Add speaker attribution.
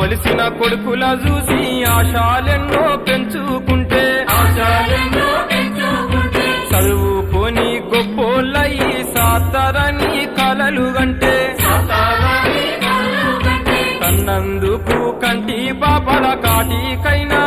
Speaker 1: కొలిసిన కొడుకుల చూసి ఆశాలెన్నో పెంచుకుంటే చదువుకొని గొప్పోళ్ళయి సాతారని కలలు గంటే తన్నందుకు కంటి పాపల కాటికైనా